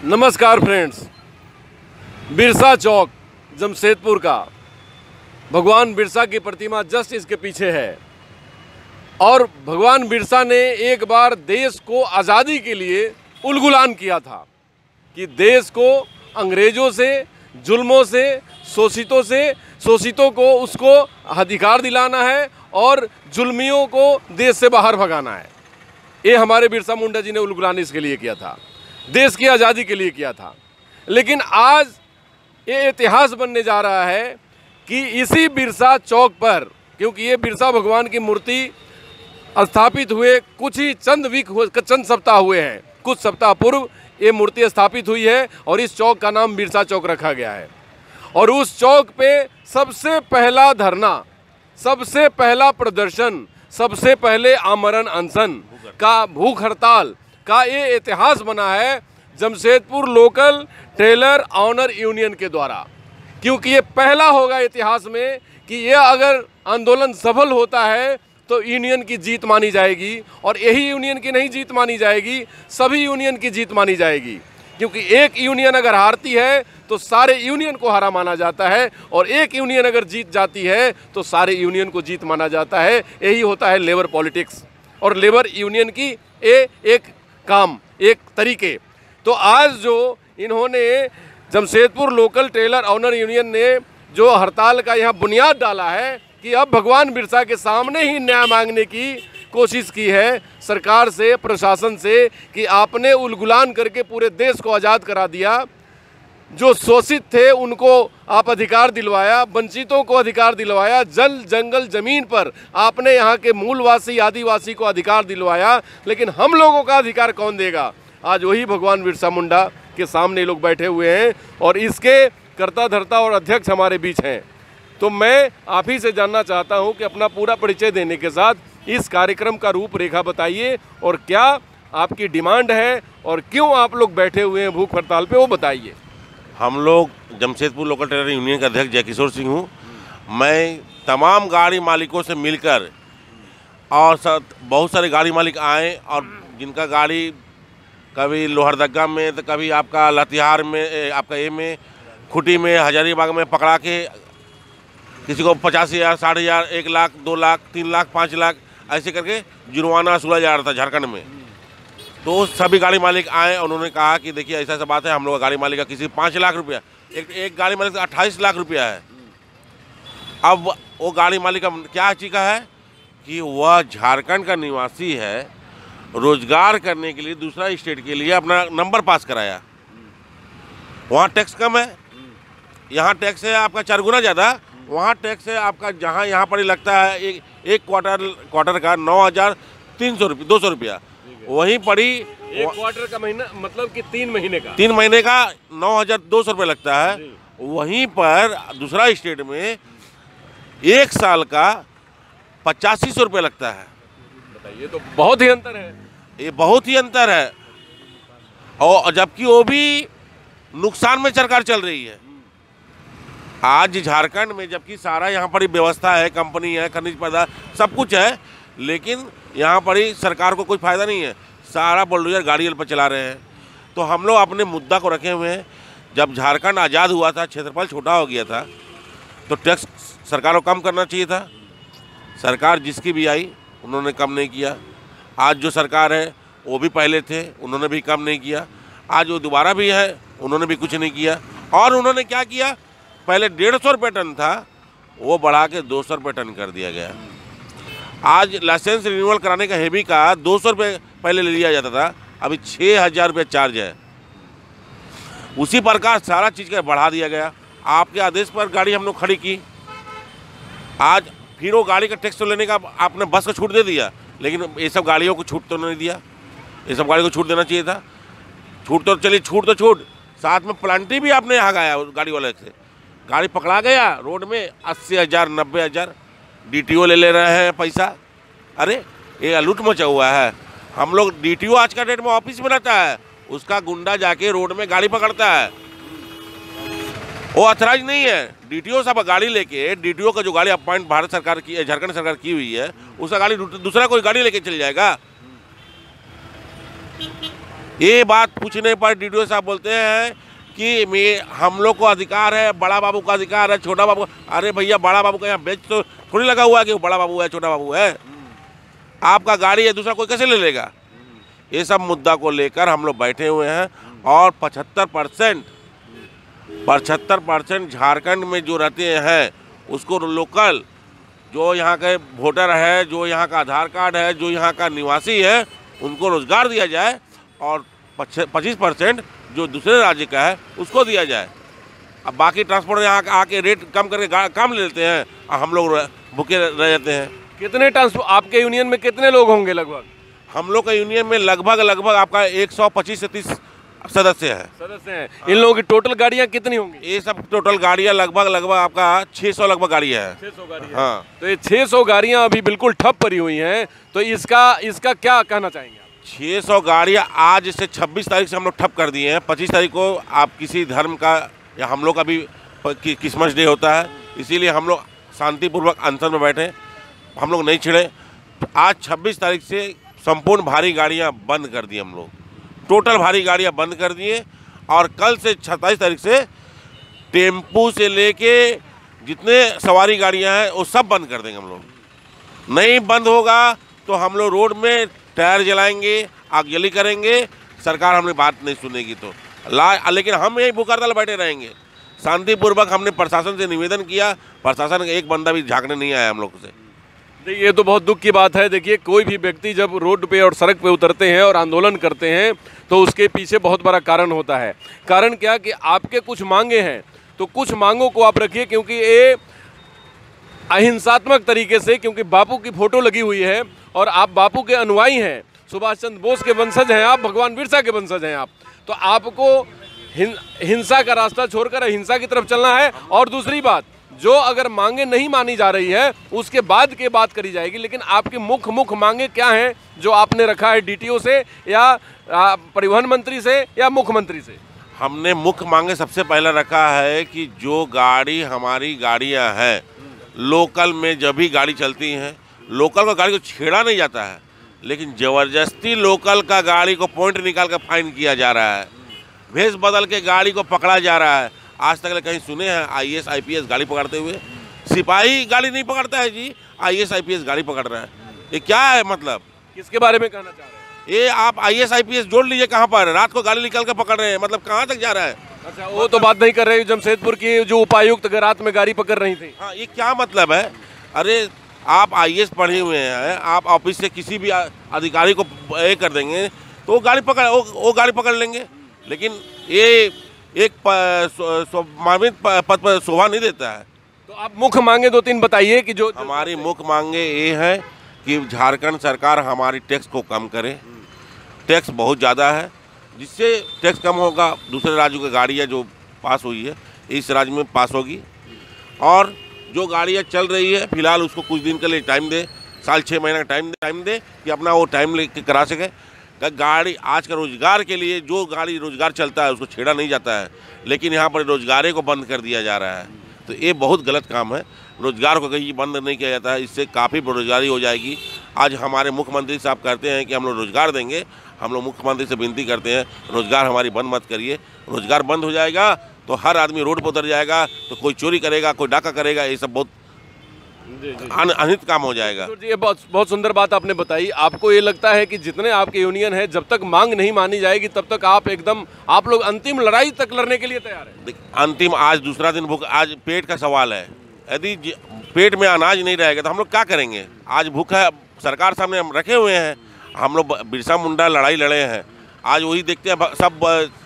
नमस्कार फ्रेंड्स, बिरसा चौक जमशेदपुर का भगवान बिरसा की प्रतिमा जस्ट इसके पीछे है। और भगवान बिरसा ने एक बार देश को आज़ादी के लिए उलगुलान किया था कि देश को अंग्रेज़ों से, जुल्मों से, शोषितों को उसको अधिकार दिलाना है और जुल्मियों को देश से बाहर भगाना है। ये हमारे बिरसा मुंडा जी ने उलगुलान इसके लिए किया था, देश की आज़ादी के लिए किया था। लेकिन आज ये इतिहास बनने जा रहा है कि इसी बिरसा चौक पर, क्योंकि ये बिरसा भगवान की मूर्ति स्थापित हुए कुछ ही चंद सप्ताह हुए हैं, कुछ सप्ताह पूर्व ये मूर्ति स्थापित हुई है और इस चौक का नाम बिरसा चौक रखा गया है। और उस चौक पे सबसे पहला धरना, सबसे पहला प्रदर्शन, सबसे पहले आमरण अनशन का, भूख हड़ताल का ये इतिहास बना है Jamshedpur local trailer owner union के द्वारा। क्योंकि ये पहला होगा इतिहास में कि ये अगर आंदोलन सफल होता है तो यूनियन की जीत मानी जाएगी। और यही यूनियन की नहीं जीत मानी जाएगी, सभी यूनियन की जीत मानी जाएगी। क्योंकि एक यूनियन अगर हारती है तो सारे यूनियन को हारा माना जाता है, और एक यूनियन अगर जीत जाती है तो सारे यूनियन को जीत माना जाता है। यही होता है लेबर पॉलिटिक्स और लेबर यूनियन की एक काम, एक तरीके। तो आज जो इन्होंने Jamshedpur local trailer owner union ने जो हड़ताल का यहाँ बुनियाद डाला है कि अब भगवान बिरसा के सामने ही न्याय मांगने की कोशिश की है सरकार से, प्रशासन से, कि आपने उलगुलान करके पूरे देश को आज़ाद करा दिया। जो शोषित थे उनको आप अधिकार दिलवाया, वंचितों को अधिकार दिलवाया, जल जंगल ज़मीन पर आपने यहाँ के मूलवासी आदिवासी को अधिकार दिलवाया। लेकिन हम लोगों का अधिकार कौन देगा? आज वही भगवान बिरसा मुंडा के सामने लोग बैठे हुए हैं और इसके कर्ता धर्ता और अध्यक्ष हमारे बीच हैं। तो मैं आप ही से जानना चाहता हूं कि अपना पूरा परिचय देने के साथ इस कार्यक्रम का रूपरेखा बताइए और क्या आपकी डिमांड है और क्यों आप लोग बैठे हुए हैं भूख हड़ताल पे, वो बताइए। हम लोग जमशेदपुर लोकल ट्रेलर यूनियन के अध्यक्ष जयकिशोर सिंह हूँ। मैं तमाम गाड़ी मालिकों से मिलकर और बहुत सारे गाड़ी मालिक आए और जिनका गाड़ी कभी लोहरदगा में तो कभी आपका लातेहार में, आपका ये में खुटी में, हजारीबाग में पकड़ा के किसी को 50,000, 60,000, 1 लाख, 2 लाख, 3 लाख, 5 लाख ऐसे करके जुर्माना वसूला जा रहा था झारखंड में। तो सभी गाड़ी मालिक आए, उन्होंने कहा कि देखिए ऐसा ऐसा बात है, हम लोग गाड़ी मालिक का किसी 5 लाख रुपया, एक गाड़ी मालिक का 28 लाख रुपया है। अब वो गाड़ी मालिक का क्या चीज़ है कि वह झारखंड का निवासी है, रोजगार करने के लिए दूसरा स्टेट के लिए अपना नंबर पास कराया। वहाँ टैक्स कम है, यहाँ टैक्स है आपका 4 गुना ज़्यादा। वहाँ टैक्स है आपका, जहाँ यहाँ पर ही लगता है एक क्वार्टर का 9,300 रुपये, 200 रुपया। वहीं पड़ी एक क्वार्टर का महीना मतलब कि 3 महीने का, 3 महीने का 9,200 रुपये लगता है। वहीं पर दूसरा स्टेट में 1 साल का 8500 रुपये लगता है। बताइए, तो बहुत ही अंतर है। ये बहुत ही अंतर है, और जबकि वो भी नुकसान में सरकार चल रही है। आज झारखंड में जबकि सारा यहाँ पर ही व्यवस्था है, कंपनी है, खनिज पदार्थ सब कुछ है, लेकिन यहाँ पर ही सरकार को कोई फ़ायदा नहीं है। सारा बुलडोजर गाड़ी पर चला रहे हैं। तो हम लोग अपने मुद्दा को रखे हुए हैं। जब झारखंड आज़ाद हुआ था, क्षेत्रफल छोटा हो गया था, तो टैक्स सरकार को कम करना चाहिए था। सरकार जिसकी भी आई उन्होंने कम नहीं किया। आज जो सरकार है वो भी पहले थे, उन्होंने भी कम नहीं किया। आज वो दोबारा भी है, उन्होंने भी कुछ नहीं किया। और उन्होंने क्या किया, पहले 150 रुपये टन था, वो बढ़ा के 200 रुपये टन कर दिया गया। आज लाइसेंस रिन्यूअल कराने का हेवी का 200 रुपये पहले ले लिया जाता था, अभी 6,000 रुपये चार्ज है। उसी प्रकार सारा चीज़ का बढ़ा दिया गया। आपके आदेश पर गाड़ी हम लोग खड़ी की, आज फिर वो गाड़ी का टैक्स तो लेने का आपने बस को छूट दे दिया, लेकिन ये सब गाड़ियों को छूट तो नहीं दिया। ये सब गाड़ी को छूट देना चाहिए था। छूट तो चलिए, छूट साथ में प्लांटी भी आपने यहाँ गाया गाड़ी वाले से। गाड़ी पकड़ा गया रोड में 80,000, 90,000 DTO ले रहे हैं पैसा। अरे ये लूट मचा हुआ है। हम लोग DTO आज का डेट में ऑफिस में रहता है, उसका गुंडा जाके रोड में गाड़ी पकड़ता है, वो अथराइज नहीं है। DTO सब गाड़ी लेके, DTO का जो गाड़ी अपॉइंट भारत सरकार की, झारखंड सरकार की हुई है, उसका गाड़ी दूसरा कोई गाड़ी लेके चल जाएगा। ये बात पूछने पर डीडीओ साहब बोलते हैं कि हम लोग को अधिकार है, बड़ा बाबू का अधिकार है, छोटा बाबू। अरे भैया, बड़ा बाबू का यहाँ बेच तो थोड़ी लगा हुआ है कि वो बड़ा बाबू है, छोटा बाबू है। आपका गाड़ी है, दूसरा कोई कैसे ले लेगा? ये सब मुद्दा को लेकर हम लोग बैठे हुए हैं और 75% झारखंड में जो रहते हैं उसको लोकल जो यहाँ के वोटर है, जो यहाँ का आधार कार्ड है, जो यहाँ का निवासी है, उनको रोजगार दिया जाए और 25% जो दूसरे राज्य का है उसको दिया जाए। अब बाकी ट्रांसपोर्ट यहाँ आके रेट कम करके काम ले लेते हैं और हम लोग भूखे रह जाते हैं। कितने ट्रांसपोर्ट आपके यूनियन में कितने लोग होंगे लगभग? हम लोग का यूनियन में लगभग आपका 125 से 30 सदस्य हैं। इन लोगों की टोटल गाड़ियाँ कितनी होंगी? ये सब टोटल गाड़ियाँ लगभग आपका 600 लगभग गाड़ियाँ हैं। 600 गाड़ियाँ। हाँ, तो ये 600 गाड़ियाँ अभी बिल्कुल ठप पड़ी हुई हैं, तो इसका क्या कहना चाहेंगे आप? 600 गाड़ियाँ आज से 26 तारीख से हम लोग ठप कर दिए हैं। 25 तारीख को आप किसी धर्म का या हम लोग का भी क्रिसमस डे होता है, इसीलिए हम लोग शांतिपूर्वक अनशन में बैठे, हम लोग नहीं छिड़े। आज 26 तारीख से संपूर्ण भारी गाड़ियाँ बंद कर दी, हम लोग टोटल भारी गाड़ियाँ बंद कर दिए। और कल से 27 तारीख से टेम्पू से लेके जितने सवारी गाड़ियाँ हैं वो सब बंद कर देंगे हम लोग। नहीं बंद होगा तो हम लोग रोड में टायर जलाएंगे, आगजनी करेंगे। सरकार हमारी बात नहीं सुनेगी तो लेकिन हम यही भूख हड़ताल बैठे रहेंगे शांतिपूर्वक। हमने प्रशासन से निवेदन किया, प्रशासन का एक बंदा भी झांकने नहीं आया हम लोग से। देखिए, ये तो बहुत दुख की बात है। देखिए, कोई भी व्यक्ति जब रोड पे और सड़क पे उतरते हैं और आंदोलन करते हैं तो उसके पीछे बहुत बड़ा कारण होता है। कारण क्या कि आपके कुछ मांगे हैं, तो कुछ मांगों को आप रखिए, क्योंकि ये अहिंसात्मक तरीके से, क्योंकि बापू की फोटो लगी हुई है और आप बापू के अनुयायी हैं, सुभाष चंद्र बोस के वंशज हैं आप, भगवान बिरसा के वंशज हैं आप, तो आपको हिंसा का रास्ता छोड़कर अहिंसा की तरफ चलना है। और दूसरी बात, जो अगर मांगे नहीं मानी जा रही है उसके बाद की बात करी जाएगी, लेकिन आपकी मुख्य मांगे क्या हैं जो आपने रखा है डीटीओ से या परिवहन मंत्री से या मुख्यमंत्री से? हमने मुख्य मांगे सबसे पहले रखा है कि जो गाड़ी हमारी गाड़ियां हैं, लोकल में जब भी गाड़ी चलती हैं, लोकल का गाड़ी को छेड़ा नहीं जाता है, लेकिन ज़बरदस्ती लोकल का गाड़ी को पॉइंट निकाल कर फाइन किया जा रहा है, भेष बदल के गाड़ी को पकड़ा जा रहा है। आज तक कहीं सुने हैं IAS IPS गाड़ी पकड़ते हुए? सिपाही गाड़ी नहीं पकड़ता है जी, IAS IPS गाड़ी पकड़ रहा है। ये क्या है मतलब? किसके बारे में कहना चाह रहे हैं? ये आप IAS IPS जोड़ लीजिए, कहाँ पर रात को गाड़ी निकाल कर पकड़ रहे हैं, मतलब कहाँ तक जा रहा है? अच्छा, वो तो बात नहीं कर रहे जमशेदपुर की जो उपायुक्त रात में गाड़ी पकड़ रही थी। हाँ, ये क्या मतलब है? अरे आप IAS पढ़े हुए हैं, आप ऑफिस से किसी भी अधिकारी को ये कर देंगे तो वो गाड़ी पकड़ लेंगे, लेकिन ये एक सम्मानित पद पर शोभा नहीं देता है। तो आप मुख्य मांगे 2-3 बताइए कि जो हमारी मुख्य मांगे ये है कि झारखंड सरकार हमारी टैक्स को कम करे। टैक्स बहुत ज़्यादा है, जिससे टैक्स कम होगा, दूसरे राज्यों की गाड़ियाँ जो पास हुई है इस राज्य में पास होगी, और जो गाड़ियाँ चल रही है फिलहाल उसको कुछ दिन के लिए टाइम दे, साल 6 महीने का टाइम दे कि अपना वो टाइम लेके करा सके। गाड़ी आज का रोजगार के लिए जो गाड़ी रोजगार चलता है उसको छेड़ा नहीं जाता है, लेकिन यहाँ पर रोजगार को बंद कर दिया जा रहा है, तो ये बहुत गलत काम है। रोजगार को कहीं बंद नहीं किया जाता है, इससे काफ़ी बेरोजगारी हो जाएगी। आज हमारे मुख्यमंत्री साहब कहते हैं कि हम लोग रोजगार देंगे, हम लोग मुख्यमंत्री से विनती करते हैं रोजगार हमारी बंद मत करिए। रोजगार बंद हो जाएगा तो हर आदमी रोड पर उतर जाएगा, तो कोई चोरी करेगा, कोई डाका करेगा, ये सब बहुत अनित काम हो जाएगा। जी, ये बहुत सुंदर बात आपने बताई। आपको ये लगता है कि जितने आपके यूनियन है, जब तक मांग नहीं मानी जाएगी तब तक आप लोग अंतिम लड़ाई तक लड़ने के लिए तैयार हैं? अंतिम, आज दूसरा दिन भूख, आज पेट का सवाल है। यदि पेट में अनाज नहीं रहेगा तो हम लोग क्या करेंगे? आज भूखा सरकार सामने हम रखे हुए हैं, हम लोग बिरसा मुंडा लड़ाई लड़े हैं, आज वही देखते हैं। सब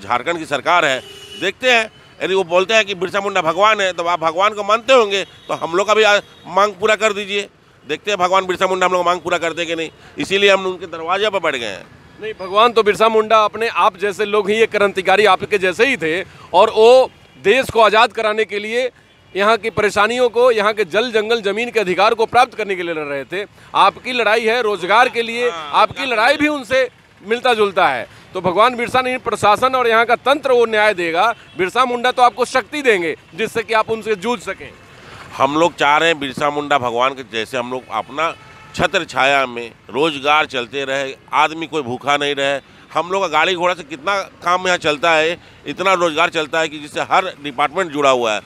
झारखंड की सरकार है, देखते हैं। यदि वो बोलते हैं कि बिरसा मुंडा भगवान है तो आप भगवान को मानते होंगे, तो हम लोग का भी मांग पूरा कर दीजिए। देखते हैं भगवान बिरसा मुंडा हम लोग मांग पूरा करते कि नहीं, इसीलिए हम उनके दरवाजे पर बैठ गए हैं। नहीं, भगवान तो बिरसा मुंडा अपने आप जैसे लोग ही, ये क्रांतिकारी आपके जैसे ही थे, और वो देश को आज़ाद कराने के लिए, यहाँ की परेशानियों को, यहाँ के जल जंगल जमीन के अधिकार को प्राप्त करने के लिए लड़ रहे थे। आपकी लड़ाई है रोजगार के लिए, आपकी लड़ाई भी उनसे मिलता जुलता है। तो भगवान बिरसा नहीं, प्रशासन और यहाँ का तंत्र वो न्याय देगा। बिरसा मुंडा तो आपको शक्ति देंगे जिससे कि आप उनसे जूझ सकें। हम लोग चाह रहे हैं बिरसा मुंडा भगवान के जैसे हम लोग अपना छत्र छाया में रोजगार चलते रहे, आदमी कोई भूखा नहीं रहे, हम लोग का गाड़ी घोड़ा से कितना काम यहाँ चलता है, इतना रोजगार चलता है कि जिससे हर डिपार्टमेंट जुड़ा हुआ है,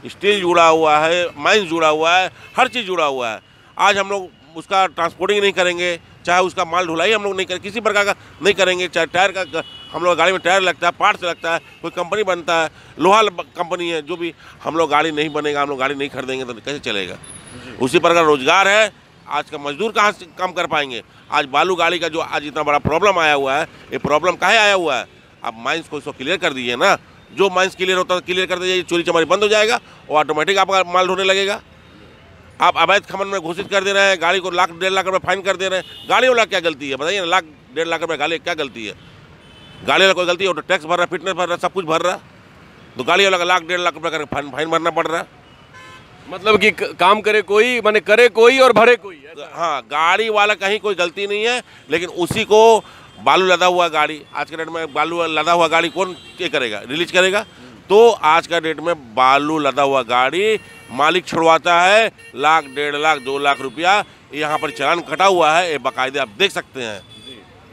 स्टील जुड़ा हुआ है, माइंस जुड़ा हुआ है, हर चीज़ जुड़ा हुआ है। आज हम लोग उसका ट्रांसपोर्टिंग नहीं करेंगे, चाहे उसका माल ढुलाई हम लोग नहीं करेंगे, किसी प्रकार का नहीं करेंगे, चाहे टायर का हम लोग गाड़ी में टायर लगता है, पार्ट्स लगता है, कोई कंपनी बनता है, लोहा कंपनी है, जो भी हम लोग गाड़ी नहीं बनेगा, हम लोग गाड़ी नहीं खरीदेंगे तो कैसे चलेगा। उसी प्रकार रोजगार है। आज का मजदूर कहाँ से काम कर पाएंगे। आज बालू गाड़ी का जो आज इतना बड़ा प्रॉब्लम आया हुआ है, ये प्रॉब्लम काहे आया हुआ है। आप माइंस को इसको क्लियर कर दीजिए ना, जो माइंस क्लियर होता है क्लियर कर दीजिए, चोरी चमारी बंद हो जाएगा और ऑटोमेटिक आपका माल ढोने लगेगा। आप अवैध खनन में घोषित कर दे रहे हैं, गाड़ी को 1 डेढ़ लाख रुपये फाइन कर दे रहे हैं। गाड़ी वाला क्या गलती है बताइए ना, 1 डेढ़ लाख रुपये गाड़ी क्या गलती है। गाड़ी वाला कोई गलती है, तो टैक्स भर रहा है, फिटनेस भर रहा है, सब कुछ भर रहा है, तो गाड़ी वाला का 1 डेढ़ लाख रुपये का फाइन भरना पड़ रहा है। मतलब कि काम करे कोई, माने करे कोई और भरे कोई। हाँ, गाड़ी वाला कहीं कोई गलती नहीं है, लेकिन उसी को बालू लदा हुआ गाड़ी, आज के डेट में बालू लदा हुआ गाड़ी कौन ये करेगा, रिलीज करेगा। तो आज का डेट में बालू लदा हुआ गाड़ी मालिक छुड़वाता है, 1 लाख, 1.5 लाख, 2 लाख रुपया, यहाँ पर चालान कटा हुआ है, ये बाकायदे आप देख सकते हैं।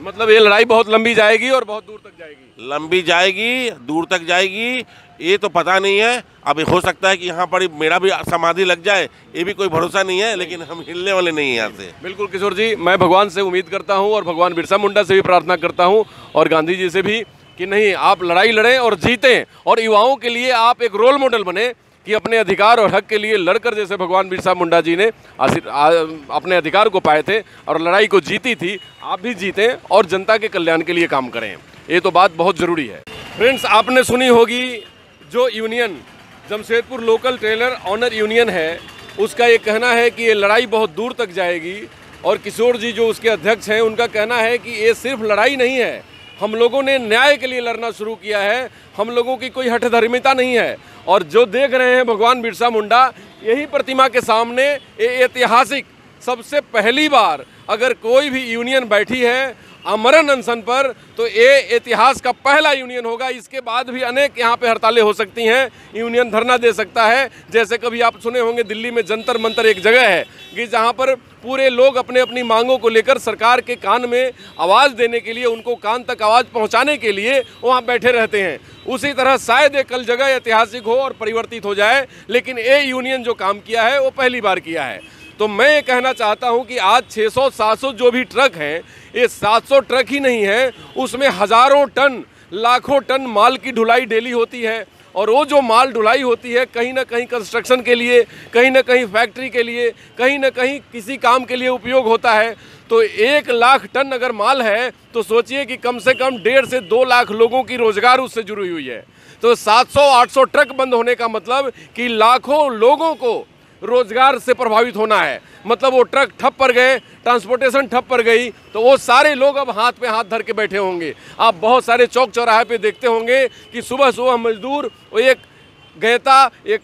मतलब ये लड़ाई बहुत लंबी जाएगी और बहुत दूर तक जाएगी। लंबी जाएगी, दूर तक जाएगी, ये तो पता नहीं है। अब हो सकता है कि यहाँ पर मेरा भी समाधि लग जाए, ये भी कोई भरोसा नहीं है, लेकिन हम हिलने वाले नहीं हैं यहाँ से। बिल्कुल किशोर जी, मैं भगवान से उम्मीद करता हूँ और भगवान बिरसा मुंडा से भी प्रार्थना करता हूँ और गांधी जी से भी कि नहीं, आप लड़ाई लड़ें और जीतें, और युवाओं के लिए आप एक रोल मॉडल बने कि अपने अधिकार और हक के लिए लड़कर, जैसे भगवान बिरसा मुंडा जी ने अपने अधिकार को पाए थे और लड़ाई को जीती थी, आप भी जीतें और जनता के कल्याण के लिए काम करें। ये तो बात बहुत ज़रूरी है। फ्रेंड्स, आपने सुनी होगी जो union Jamshedpur local trailer owner union है, उसका ये कहना है कि ये लड़ाई बहुत दूर तक जाएगी, और किशोर जी जो उसके अध्यक्ष हैं उनका कहना है कि ये सिर्फ लड़ाई नहीं है, हम लोगों ने न्याय के लिए लड़ना शुरू किया है, हम लोगों की कोई हठधर्मिता नहीं है। और जो देख रहे हैं भगवान बिरसा मुंडा, यही प्रतिमा के सामने ऐतिहासिक सबसे पहली बार अगर कोई भी यूनियन बैठी है आमरण अनशन पर, तो ये इतिहास का पहला यूनियन होगा। इसके बाद भी अनेक यहाँ पे हड़तालें हो सकती हैं, यूनियन धरना दे सकता है। जैसे कभी आप सुने होंगे दिल्ली में जंतर मंतर एक जगह है कि जहाँ पर पूरे लोग अपने अपनी मांगों को लेकर सरकार के कान में आवाज़ देने के लिए, उनको कान तक आवाज़ पहुँचाने के लिए वहाँ बैठे रहते हैं। उसी तरह शायद एक कल जगह ऐतिहासिक हो और परिवर्तित हो जाए, लेकिन ये यूनियन जो काम किया है वो पहली बार किया है। तो मैं ये कहना चाहता हूं कि आज 600-700 जो भी ट्रक हैं, ये 700 ट्रक ही नहीं है, उसमें हज़ारों टन, लाखों टन माल की ढुलाई डेली होती है। और वो जो माल ढुलाई होती है कहीं ना कहीं कंस्ट्रक्शन के लिए, कहीं ना कहीं फैक्ट्री के लिए, कहीं ना कहीं किसी काम के लिए उपयोग होता है। तो 1 लाख टन अगर माल है तो सोचिए कि कम से कम 1.5 से 2 लाख लोगों की रोजगार उससे जुड़ी हुई है। तो 700-800 ट्रक बंद होने का मतलब कि लाखों लोगों को रोजगार से प्रभावित होना है। मतलब वो ट्रक ठप पड़ गए, ट्रांसपोर्टेशन ठप पड़ गई, तो वो सारे लोग अब हाथ पे हाथ धर के बैठे होंगे। आप बहुत सारे चौक चौराहे पे देखते होंगे कि सुबह सुबह मजदूर वो एक गैता, एक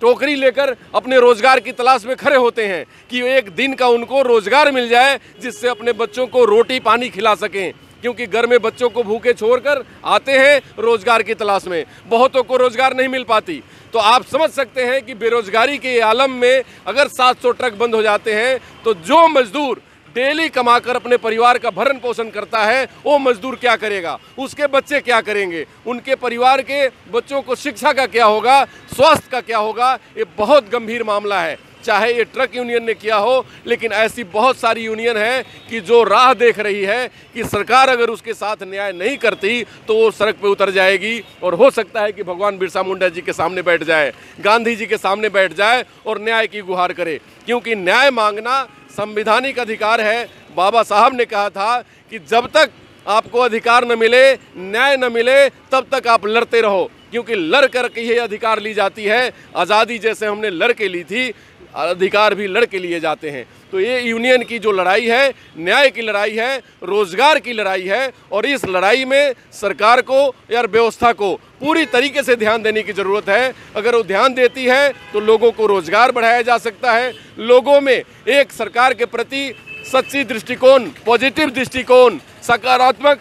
टोकरी लेकर अपने रोजगार की तलाश में खड़े होते हैं कि एक दिन का उनको रोजगार मिल जाए, जिससे अपने बच्चों को रोटी पानी खिला सकें। क्योंकि घर में बच्चों को भूखे छोड़कर आते हैं रोजगार की तलाश में, बहुतों को रोजगार नहीं मिल पाती। तो आप समझ सकते हैं कि बेरोजगारी के आलम में अगर 700 ट्रक बंद हो जाते हैं, तो जो मजदूर डेली कमाकर अपने परिवार का भरण पोषण करता है, वो मजदूर क्या करेगा, उसके बच्चे क्या करेंगे, उनके परिवार के बच्चों को शिक्षा का क्या होगा, स्वास्थ्य का क्या होगा। ये बहुत गंभीर मामला है। चाहे ये ट्रक यूनियन ने किया हो, लेकिन ऐसी बहुत सारी यूनियन है कि जो राह देख रही है कि सरकार अगर उसके साथ न्याय नहीं करती तो वो सड़क पे उतर जाएगी। और हो सकता है कि भगवान बिरसा मुंडा जी के सामने बैठ जाए, गांधी जी के सामने बैठ जाए और न्याय की गुहार करे, क्योंकि न्याय मांगना संवैधानिक अधिकार है। बाबा साहब ने कहा था कि जब तक आपको अधिकार न मिले, न्याय न मिले, तब तक आप लड़ते रहो, क्योंकि लड़ कर के ये अधिकार ली जाती है। आज़ादी जैसे हमने लड़ के ली थी, अधिकार भी लड़ के लिए जाते हैं। तो ये यूनियन की जो लड़ाई है, न्याय की लड़ाई है, रोजगार की लड़ाई है, और इस लड़ाई में सरकार को या व्यवस्था को पूरी तरीके से ध्यान देने की ज़रूरत है। अगर वो ध्यान देती है तो लोगों को रोजगार बढ़ाया जा सकता है, लोगों में एक सरकार के प्रति सच्ची दृष्टिकोण, पॉजिटिव दृष्टिकोण, सकारात्मक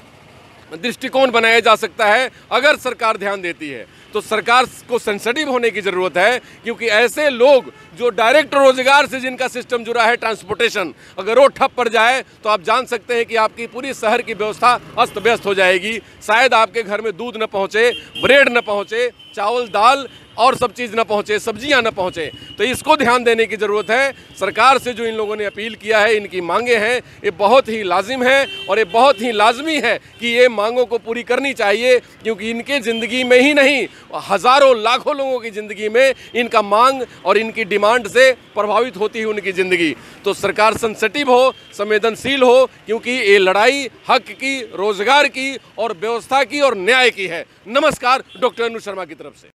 दृष्टिकोण बनाया जा सकता है अगर सरकार ध्यान देती है। तो सरकार को सेंसिटिव होने की ज़रूरत है, क्योंकि ऐसे लोग जो डायरेक्ट रोजगार से जिनका सिस्टम जुड़ा है ट्रांसपोर्टेशन, अगर वो ठप पड़ जाए तो आप जान सकते हैं कि आपकी पूरी शहर की व्यवस्था अस्त व्यस्त हो जाएगी। शायद आपके घर में दूध न पहुँचे, ब्रेड न पहुँचे, चावल दाल और सब चीज़ न पहुँचे, सब्जियां न पहुँचे। तो इसको ध्यान देने की ज़रूरत है। सरकार से जो इन लोगों ने अपील किया है, इनकी मांगे हैं, ये बहुत ही लाजिम है और ये बहुत ही लाजमी है कि ये मांगों को पूरी करनी चाहिए, क्योंकि इनके ज़िंदगी में ही नहीं, हज़ारों लाखों लोगों की ज़िंदगी में इनका मांग और इनकी डिमांड से प्रभावित होती है उनकी ज़िंदगी। तो सरकार सेंसिटिव हो, संवेदनशील हो, क्योंकि ये लड़ाई हक की, रोजगार की और व्यवस्था की और न्याय की है। नमस्कार, डॉक्टर अनु शर्मा की तरफ से।